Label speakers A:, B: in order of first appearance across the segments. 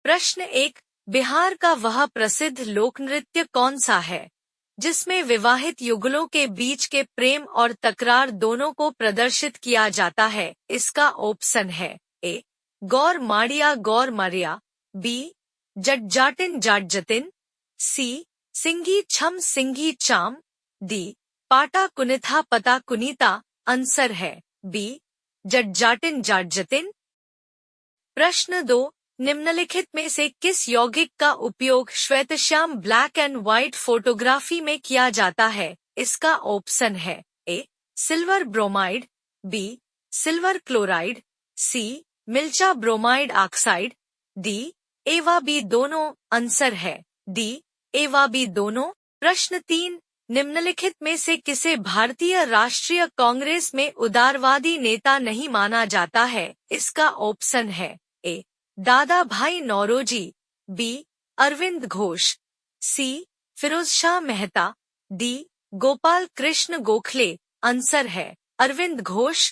A: प्रश्न 1। बिहार का वह प्रसिद्ध लोक नृत्य कौन सा है जिसमें विवाहित युगलों के बीच के प्रेम और तकरार दोनों को प्रदर्शित किया जाता है? इसका ऑप्शन है A Gaur Maria Gaur Maria, B Jat Jatin Jat Jatin, C Singhi Chham Singhi Chham, D Pata Kunitha Pata Kunitha. Answer है बी जट जाटिन जाट जतिन। प्रश्न 2। निम्नलिखित में से किस यौगिक का उपयोग श्वेतश्याम ब्लैक एंड व्हाइट फोटोग्राफी में किया जाता है? इसका ऑप्शन है A silver bromide, B silver chloride, C मिल्चा ब्रोमाइड ऑक्साइड, डी ए व बी दोनों। आंसर है डी ए व बी दोनों। प्रश्न 3। निम्नलिखित में से किसे भारतीय राष्ट्रीय कांग्रेस में उदारवादी नेता नहीं माना जाता है? इसका ऑप्शन है ए दादा भाई नौरोजी, बी अरविंद घोष, सी फिरोज शाह मेहता, डी गोपाल कृष्ण गोखले। आंसर है अरविंद घोष।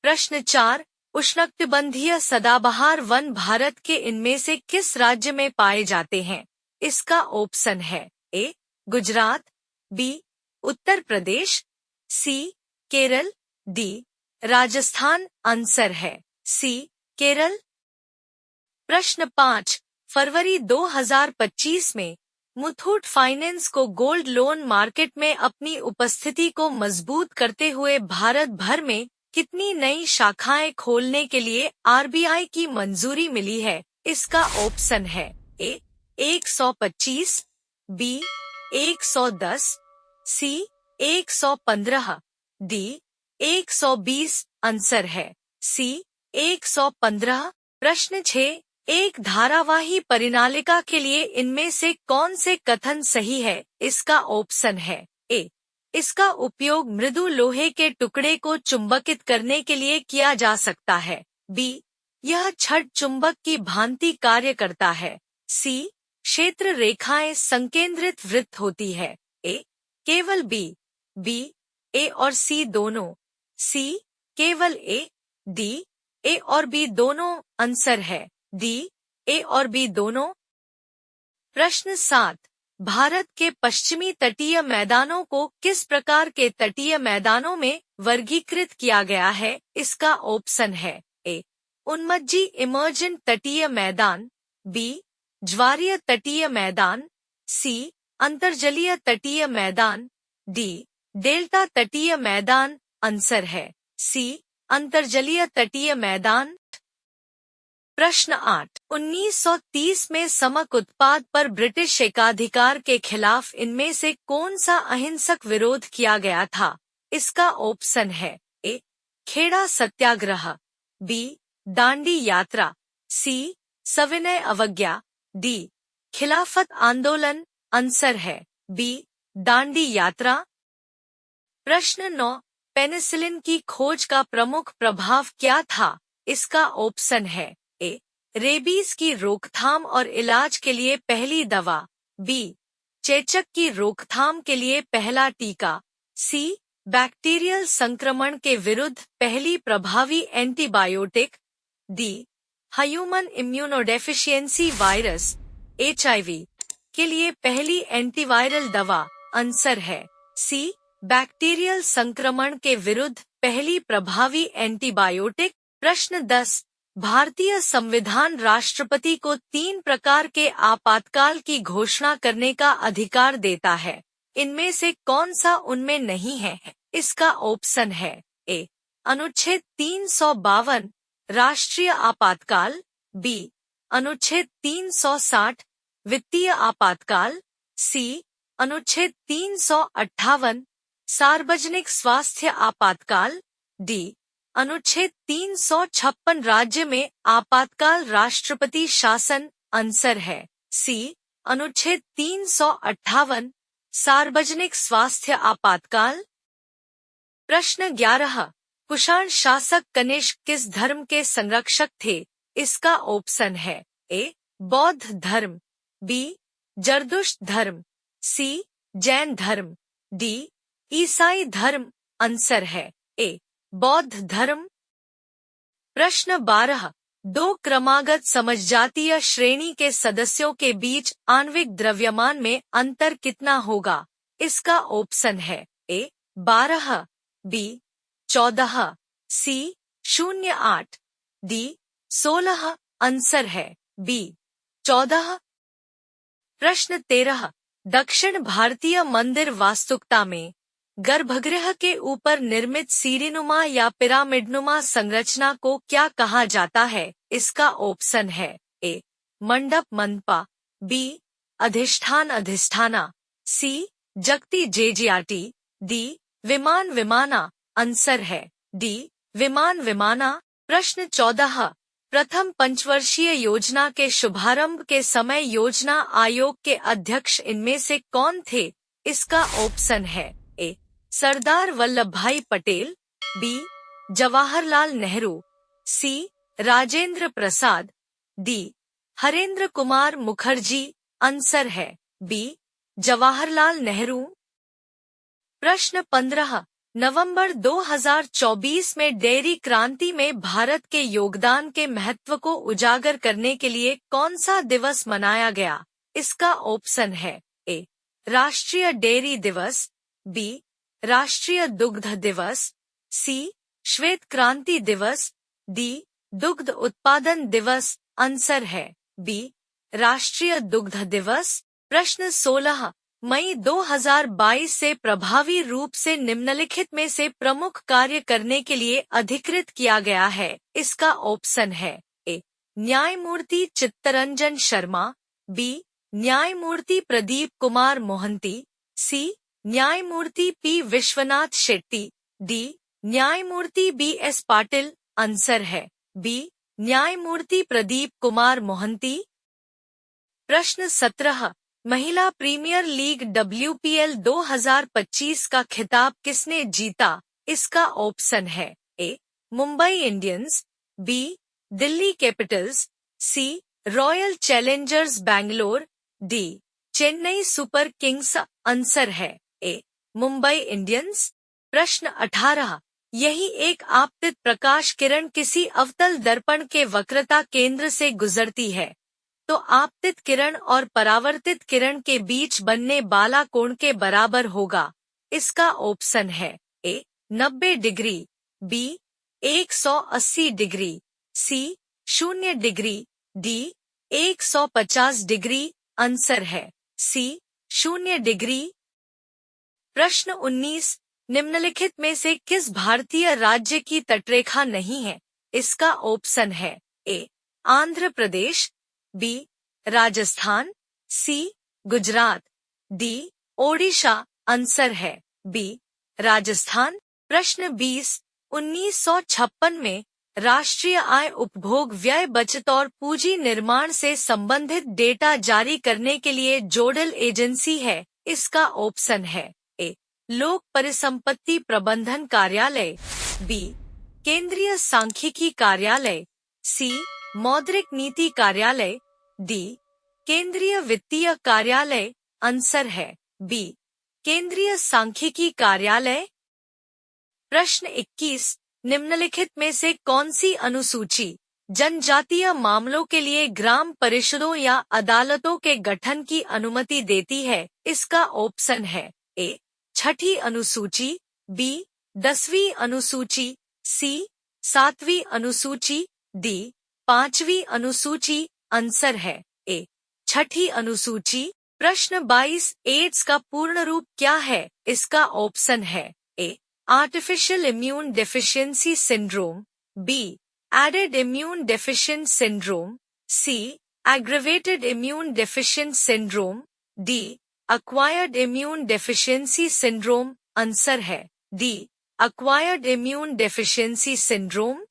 A: प्रश्न 4। उष्णकटिबंधीय सदाबहार वन भारत के इनमें से किस राज्य में पाए जाते हैं? इसका ऑप्शन है ए गुजरात, बी उत्तर प्रदेश, सी केरल, डी राजस्थान। आंसर है सी केरल। प्रश्न 5। फरवरी 2025 में मुथूट फाइनेंस को गोल्ड लोन मार्केट में अपनी उपस्थिति को मजबूत करते हुए भारत भर में कितनी नई शाखाएं खोलने के लिए आरबीआई की मंजूरी मिली है? इसका ऑप्शन है ए 125, बी 110, सी 115, डी 120। आंसर है सी 115। प्रश्न 6। एक धारावाही परिनालिका के लिए इनमें से कौन से कथन सही है? इसका ऑप्शन है ए इसका उपयोग मृदु लोहे के टुकड़े को चुंबकित करने के लिए किया जा सकता है, बी यह छड़ चुंबक की भांति कार्य करता है, सी क्षेत्र रेखाएं संकेंद्रित वृत्त होती है, ए केवल बी ए और सी दोनों, सी केवल ए, डी ए और बी दोनों। आंसर है डी ए और बी दोनों। प्रश्न 7। भारत के पश्चिमी तटीय मैदानों को किस प्रकार के तटीय मैदानों में वर्गीकृत किया गया है? इसका ऑप्शन है ए उन्मज्जी इमर्जेंट तटीय मैदान, बी ज्वारीय तटीय मैदान, सी अंतर्जलीय तटीय मैदान, डी डेल्टा तटीय मैदान। आंसर है सी अंतर्जलीय तटीय मैदान। प्रश्न 8। 1930 में समक उत्पाद पर ब्रिटिश एकाधिकार के खिलाफ इनमें से कौन सा अहिंसक विरोध किया गया था? इसका ऑप्शन है ए खेड़ा सत्याग्रह, बी दांडी यात्रा, सी सविनय अवज्ञा, डी खिलाफत आंदोलन। आंसर है बी दांडी यात्रा। प्रश्न 9। पेनिसिलिन की खोज का प्रमुख प्रभाव क्या था? इसका ऑप्शन है ए रेबीज की रोकथाम और इलाज के लिए पहली दवा, बी चेचक की रोकथाम के लिए पहला टीका, सी बैक्टीरियल संक्रमण के विरुद्ध पहली प्रभावी antibiotic, D human immunodeficiency virus HIV के लिए पहली एंटीवायरल दवा। आंसर है सी बैक्टीरियल संक्रमण के विरुद्ध पहली प्रभावी एंटीबायोटिक। प्रश्न 10। भारतीय संविधान राष्ट्रपति को 3 प्रकार के आपातकाल की घोषणा करने का अधिकार देता है, इनमें से कौन सा उनमें नहीं है? इसका ऑप्शन है ए अनुच्छेद 352 राष्ट्रीय आपातकाल, बी अनुच्छेद 360 वित्तीय आपातकाल, सी अनुच्छेद 358 सार्वजनिक स्वास्थ्य आपातकाल, डी अनुच्छेद 356 राज्य में आपातकाल राष्ट्रपति शासन। आंसर है सी अनुच्छेद 358 सार्वजनिक स्वास्थ्य आपातकाल। प्रश्न 11। कुषाण शासक कनिष्क किस धर्म के संरक्षक थे? इसका ऑप्शन है ए बौद्ध धर्म, बी जरदुश्त धर्म, सी जैन धर्म, डी ईसाई धर्म। आंसर है ए बौद्ध धर्म। प्रश्न 12। दो क्रमागत समजातीय श्रेणी के सदस्यों के बीच आणविक द्रव्यमान में अंतर कितना होगा? इसका ऑप्शन है ए 12, बी 14, सी 08, डी 16। आंसर है बी 14। प्रश्न 13। दक्षिण भारतीय मंदिर वास्तुकता में गर्भगृह के ऊपर निर्मित सीढ़ीनुमा या पिरामिडनुमा संरचना को क्या कहा जाता है? इसका ऑप्शन है ए मंडप मंडपा, बी अधिष्ठान अधिष्ठाना, सी जगती जेजियाटी, डी विमान विमाना। आंसर है डी विमान विमाना। प्रश्न 14। प्रथम पंचवर्षीय योजना के शुभारंभ के समय योजना आयोग के अध्यक्ष इनमें से कौन थे? इसका ऑप्शन है ए सरदार वल्लभ भाई पटेल, बी जवाहरलाल नेहरू, सी राजेंद्र प्रसाद, डी हरेंद्र कुमार मुखर्जी। आंसर है बी जवाहरलाल नेहरू। प्रश्न 15। नवंबर 2024 में डेयरी क्रांति में भारत के योगदान के महत्व को उजागर करने के लिए कौन सा दिवस मनाया गया? इसका ऑप्शन है ए राष्ट्रीय डेयरी दिवस, बी राष्ट्रीय दुग्ध दिवस, सी श्वेत क्रांति दिवस, डी दुग्ध उत्पादन दिवस। आंसर है बी राष्ट्रीय दुग्ध दिवस। प्रश्न 16। मई 2022 से प्रभावी रूप से निम्नलिखित में से प्रमुख कार्य करने के लिए अधिकृत किया गया है। इसका ऑप्शन है ए न्यायमूर्ति चित्तरंजन शर्मा, बी न्यायमूर्ति प्रदीप कुमार मोहंती, सी न्यायमूर्ति पी विश्वनाथ शेट्टी, डी न्यायमूर्ति बी एस पाटिल। आंसर है बी न्यायमूर्ति प्रदीप कुमार मोहंती। प्रश्न 17। महिला प्रीमियर लीग WPL 2025 का खिताब किसने जीता? इसका ऑप्शन है A Mumbai Indians, B Delhi Capitals, C royal challengers Bangalore, D Chennai super kings. Answer है ए मुंबई इंडियंस। प्रश्न 18। यही एक आपतित प्रकाश किरण किसी अवतल दर्पण के वक्रता केंद्र से गुजरती है, तो आपतित किरण और परावर्तित किरण के बीच बनने वाला कोण के बराबर होगा। इसका ऑप्शन है ए 90 डिग्री, बी 180 डिग्री, सी 0 डिग्री, डी 150 डिग्री। आंसर है सी 0 डिग्री। प्रश्न 19। निम्नलिखित में से किस भारतीय राज्य की तटरेखा नहीं है? इसका ऑप्शन है ए आंध्र प्रदेश, बी राजस्थान, सी गुजरात, डी ओडिशा। आंसर है बी राजस्थान। प्रश्न 20। 1956 में राष्ट्रीय आय उपभोग व्यय बचत और पूंजी निर्माण से संबंधित डेटा जारी करने के लिए जोडल एजेंसी है। इसका ऑप्शन है ए लोक परिसंपत्ति प्रबंधन कार्यालय, बी केंद्रीय सांख्यिकी कार्यालय, सी मौद्रिक नीति कार्यालय, डी केंद्रीय वित्तीय कार्यालय। आंसर है बी केंद्रीय सांख्यिकी कार्यालय। प्रश्न 21। निम्नलिखित में से कौन सी अनुसूची जनजातीय मामलों के लिए ग्राम परिषदों या अदालतों के गठन की अनुमति देती है? इसका ऑप्शन है ए छठी अनुसूची, बी 10वीं अनुसूची, सी 7वीं अनुसूची, डी 5वीं अनुसूची। आंसर है ए छठी अनुसूची। प्रश्न 22। एड्स का पूर्ण रूप क्या है? इसका ऑप्शन है A artificial immune deficiency syndrome, B aided immune deficient syndrome, C aggravated immune deficient syndrome, D acquired immune deficiency syndrome. Answer है D acquired immune deficiency syndrome.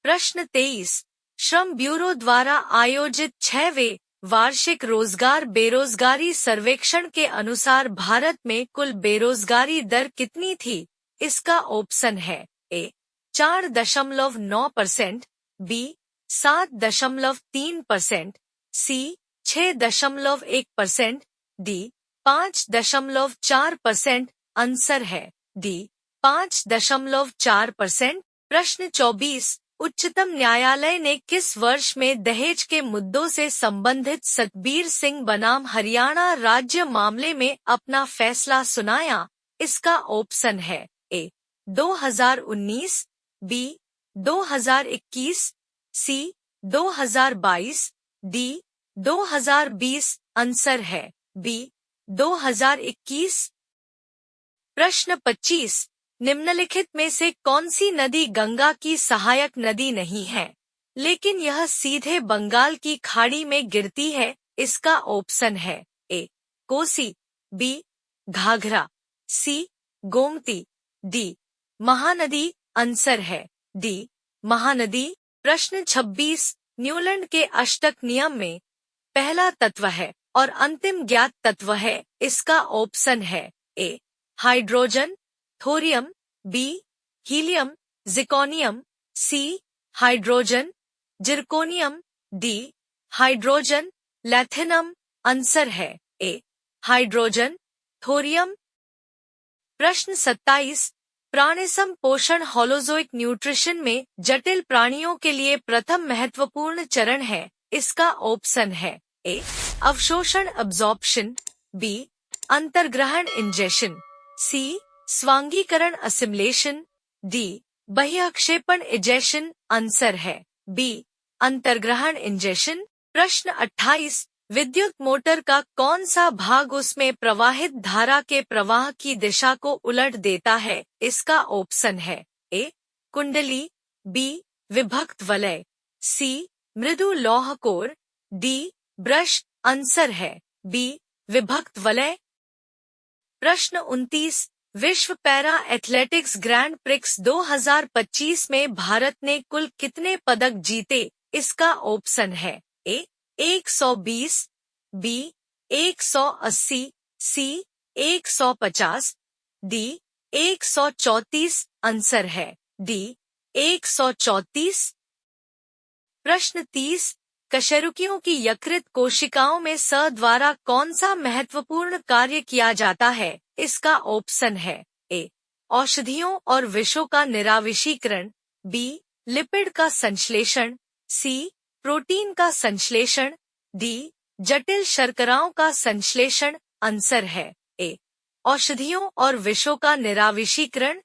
A: प्रश्न 23। श्रम ब्यूरो द्वारा आयोजित 6वें वार्षिक रोजगार बेरोजगारी सर्वेक्षण के अनुसार भारत में कुल बेरोजगारी दर कितनी थी? इसका ऑप्शन है ए 4.9%, बी 7.3%, सी 6.1%, डी 5.4%। आंसर है डी 5.4%। प्रश्न 24। उच्चतम न्यायालय ने किस वर्ष में दहेज के मुद्दों से संबंधित सतबीर सिंह बनाम हरियाणा राज्य मामले में अपना फैसला सुनाया? इसका ऑप्शन है ए 2019, बी 2021, सी 2022, डी 2020। आंसर है बी 2021। प्रश्न 25, निम्नलिखित में से कौन सी नदी गंगा की सहायक नदी नहीं है, लेकिन यह सीधे बंगाल की खाड़ी में गिरती है? इसका ऑप्शन है ए कोसी, बी घाघरा, सी गोमती, डी महानदी। आंसर है डी महानदी। प्रश्न 26, न्यूलैंड के अष्टक नियम में पहला तत्व है और अंतिम ज्ञात तत्व है? इसका ऑप्शन है ए hydrogen, thorium, B helium, जिर्कोनियम, C hydrogen, जिर्कोनियम, D hydrogen, लैथिनम। Answer है ए हाइड्रोजन, थोरियम। प्रश्न 27, प्राणिसम पोषण होलोजोइक न्यूट्रिशन में जटिल प्राणियों के लिए प्रथम महत्वपूर्ण चरण है? इसका ऑप्शन है ए अवशोषण अब्जॉर्प्शन, बी अंतर्ग्रहण इंजेशन, सी स्वांगीकरण असिमिलेशन, डी बहिःक्षेपण इजेशन। आंसर है बी अंतर्ग्रहण इंजेशन। प्रश्न 28, विद्युत मोटर का कौन सा भाग उसमें प्रवाहित धारा के प्रवाह की दिशा को उलट देता है? इसका ऑप्शन है ए कुंडली, बी विभक्त वलय, सी मृदु लौह कोर, डी ब्रश। आंसर है बी विभक्त वलय। प्रश्न 29, विश्व पैरा एथलेटिक्स ग्रैंड प्रिक्स 2025 में भारत ने कुल कितने पदक जीते? इसका ऑप्शन है ए 120, बी 180, सी 150, डी 134। आंसर है डी 134। प्रश्न 30, कशेरुकियों की यकृत कोशिकाओं में स द्वारा कौन सा महत्वपूर्ण कार्य किया जाता है? इसका ऑप्शन है ए औषधियों और विषों का निराविषीकरण, बी लिपिड का संश्लेषण, सी प्रोटीन का संश्लेषण, डी जटिल शर्कराओं का संश्लेषण। आंसर है ए औषधियों और विषों का निराविषीकरण।